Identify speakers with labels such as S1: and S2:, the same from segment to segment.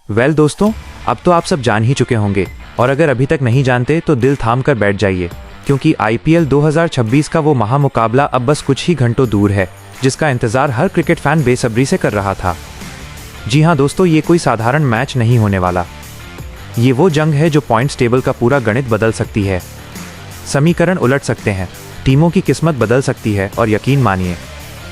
S1: दोस्तों, अब तो आप सब जान ही चुके होंगे, और अगर अभी तक नहीं जानते तो दिल थाम कर बैठ जाइए, क्योंकि आईपीएल 2026 का वो महामुकाबला अब बस कुछ ही घंटों दूर है, जिसका इंतजार हर क्रिकेट फैन बेसब्री से कर रहा था। जी हाँ दोस्तों, ये कोई साधारण मैच नहीं होने वाला। ये वो जंग है जो पॉइंट्स टेबल का पूरा गणित बदल सकती है, समीकरण उलट सकते हैं, टीमों की किस्मत बदल सकती है, और यकीन मानिए,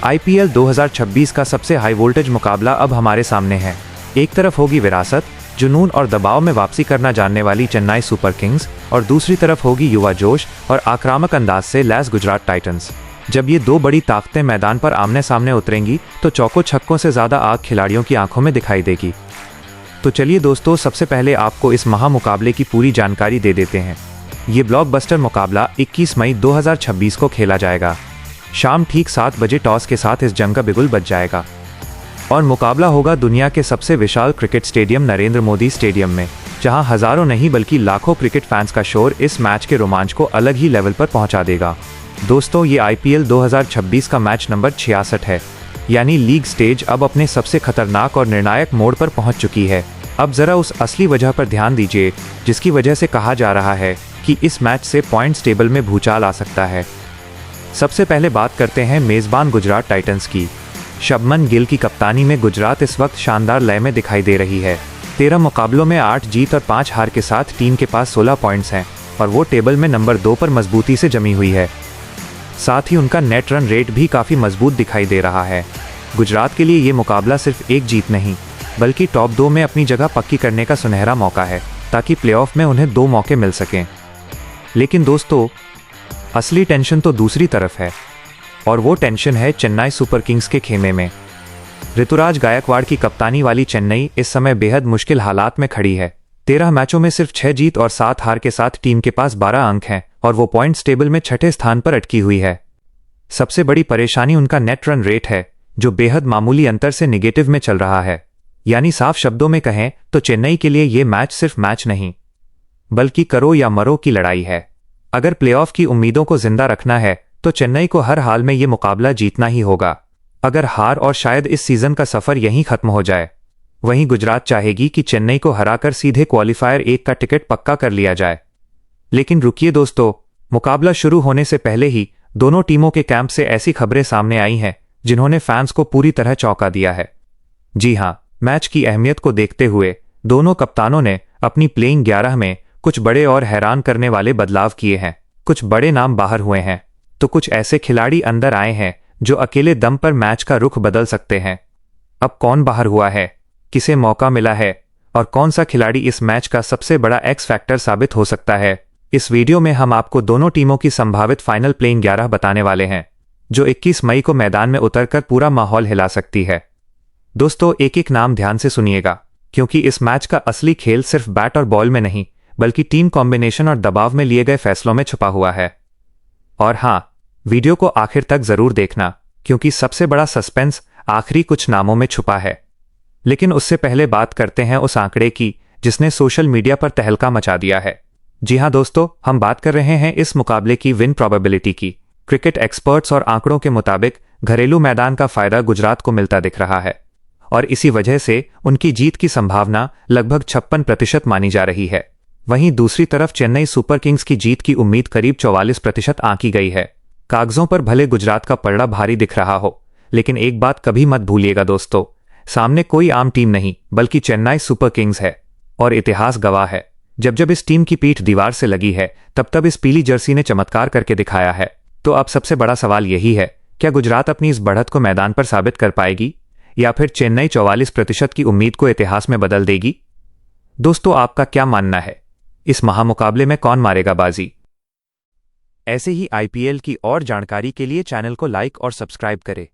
S1: आईपीएल 2026 का सबसे हाई वोल्टेज मुकाबला अब हमारे सामने है। एक तरफ होगी विरासत, जुनून और दबाव में वापसी करना जानने वाली चेन्नई सुपर किंग्स, और दूसरी तरफ होगी युवा जोश और आक्रामक अंदाज से लैस गुजरात टाइटंस। जब ये दो बड़ी ताकतें मैदान पर आमने सामने उतरेंगी तो चौकों छक्कों से ज़्यादा आग खिलाड़ियों की आंखों में दिखाई देगी। तो चलिए दोस्तों, सबसे पहले आपको इस महामुकाबले की पूरी जानकारी दे देते हैं। ये ब्लॉकबस्टर मुकाबला 21 मई 2026 को खेला जाएगा। शाम ठीक 7 बजे टॉस के साथ इस जंग का बिगुल बज जाएगा, और मुकाबला होगा दुनिया के सबसे विशाल cricket stadium Narendra Modi stadium में, जहां हजारों नहीं बल्कि लाखों क्रिकेट फैंस का शोर इस मैच के रोमांच को अलग ही लेवल पर पहुंचा देगा। दोस्तों, ये आईपीएल 2026 का मैच नंबर 66 है, यानी लीग स्टेज अब अपने सबसे खतरनाक और निर्णायक मोड़ पर पहुंच चुकी है। अब जरा उस असली वजह पर ध्यान दीजिए जिसकी वजह से कहा जा रहा है कि इस मैच से पॉइंट्स टेबल में भूचाल आ सकता है। सबसे पहले बात करते हैं मेजबान गुजरात टाइटंस की। शुभमन गिल की कप्तानी में गुजरात इस वक्त शानदार लय में दिखाई दे रही है। 13 मुकाबलों में 8 जीत और 5 हार के साथ टीम के पास 16 पॉइंट्स हैं, और वो टेबल में नंबर 2 पर मजबूती से जमी हुई है। साथ ही उनका नेट रन रेट भी काफ़ी मजबूत दिखाई दे रहा है। गुजरात के लिए ये मुकाबला सिर्फ एक जीत नहीं, बल्कि टॉप 2 में अपनी जगह पक्की करने का सुनहरा मौका है, ताकि प्लेऑफ में उन्हें 2 मौके मिल सकें। लेकिन दोस्तों, असली टेंशन तो दूसरी तरफ है, और वो टेंशन है चेन्नई सुपर किंग्स के खेमे में। ऋतुराज गायकवाड़ की कप्तानी वाली चेन्नई इस समय बेहद मुश्किल हालात में खड़ी है। 13 मैचों में सिर्फ 6 जीत और 7 हार के साथ टीम के पास 12 अंक हैं, और वो पॉइंट्स टेबल में 6ठे स्थान पर अटकी हुई है। सबसे बड़ी परेशानी उनका नेट रन रेट है, जो बेहद मामूली अंतर से निगेटिव में चल रहा है। यानी साफ शब्दों में कहें तो चेन्नई के लिए ये मैच सिर्फ मैच नहीं, बल्कि करो या मरो की लड़ाई है। अगर प्लेऑफ की उम्मीदों को जिंदा रखना है तो चेन्नई को हर हाल में ये मुकाबला जीतना ही होगा। अगर हार और शायद इस सीजन का सफर यहीं खत्म हो जाए। वहीं गुजरात चाहेगी कि चेन्नई को हराकर सीधे क्वालिफायर 1 का टिकट पक्का कर लिया जाए। लेकिन रुकिए दोस्तों, मुकाबला शुरू होने से पहले ही दोनों टीमों के कैंप से ऐसी खबरें सामने आई हैं जिन्होंने फैंस को पूरी तरह चौंका दिया है। जी हां, मैच की अहमियत को देखते हुए दोनों कप्तानों ने अपनी प्लेइंग 11 में कुछ बड़े और हैरान करने वाले बदलाव किए हैं। कुछ बड़े नाम बाहर हुए हैं, तो कुछ ऐसे खिलाड़ी अंदर आए हैं जो अकेले दम पर मैच का रुख बदल सकते हैं। अब कौन बाहर हुआ है, किसे मौका मिला है, और कौन सा खिलाड़ी इस मैच का सबसे बड़ा एक्स फैक्टर साबित हो सकता है, इस वीडियो में हम आपको दोनों टीमों की संभावित फाइनल प्लेइंग 11 बताने वाले हैं, जो 21 मई को मैदान में उतरकर पूरा माहौल हिला सकती है। दोस्तों, एक एक नाम ध्यान से सुनिएगा, क्योंकि इस मैच का असली खेल सिर्फ बैट और बॉल में नहीं, बल्कि टीम कॉम्बिनेशन और दबाव में लिए गए फैसलों में छुपा हुआ है। और हाँ, वीडियो को आखिर तक जरूर देखना, क्योंकि सबसे बड़ा सस्पेंस आखिरी कुछ नामों में छुपा है। लेकिन उससे पहले बात करते हैं उस आंकड़े की जिसने सोशल मीडिया पर तहलका मचा दिया है। जी हाँ दोस्तों, हम बात कर रहे हैं इस मुकाबले की विन प्रोबेबिलिटी की। क्रिकेट एक्सपर्ट्स और आंकड़ों के मुताबिक घरेलू मैदान का फायदा गुजरात को मिलता दिख रहा है, और इसी वजह से उनकी जीत की संभावना लगभग 56% मानी जा रही है। वहीं दूसरी तरफ चेन्नई सुपर किंग्स की जीत की उम्मीद करीब 44% आंकी गई है। कागजों पर भले गुजरात का पलड़ा भारी दिख रहा हो, लेकिन एक बात कभी मत भूलिएगा दोस्तों, सामने कोई आम टीम नहीं बल्कि चेन्नई सुपर किंग्स है, और इतिहास गवाह है, जब जब इस टीम की पीठ दीवार से लगी है तब तब इस पीली जर्सी ने चमत्कार करके दिखाया है। तो अब सबसे बड़ा सवाल यही है, क्या गुजरात अपनी इस बढ़त को मैदान पर साबित कर पाएगी, या फिर चेन्नई 44% की उम्मीद को इतिहास में बदल देगी? दोस्तों, आपका क्या मानना है, इस महामुकाबले में कौन मारेगा बाजी? ऐसे ही आईपीएल की और जानकारी के लिए चैनल को लाइक और सब्सक्राइब करें।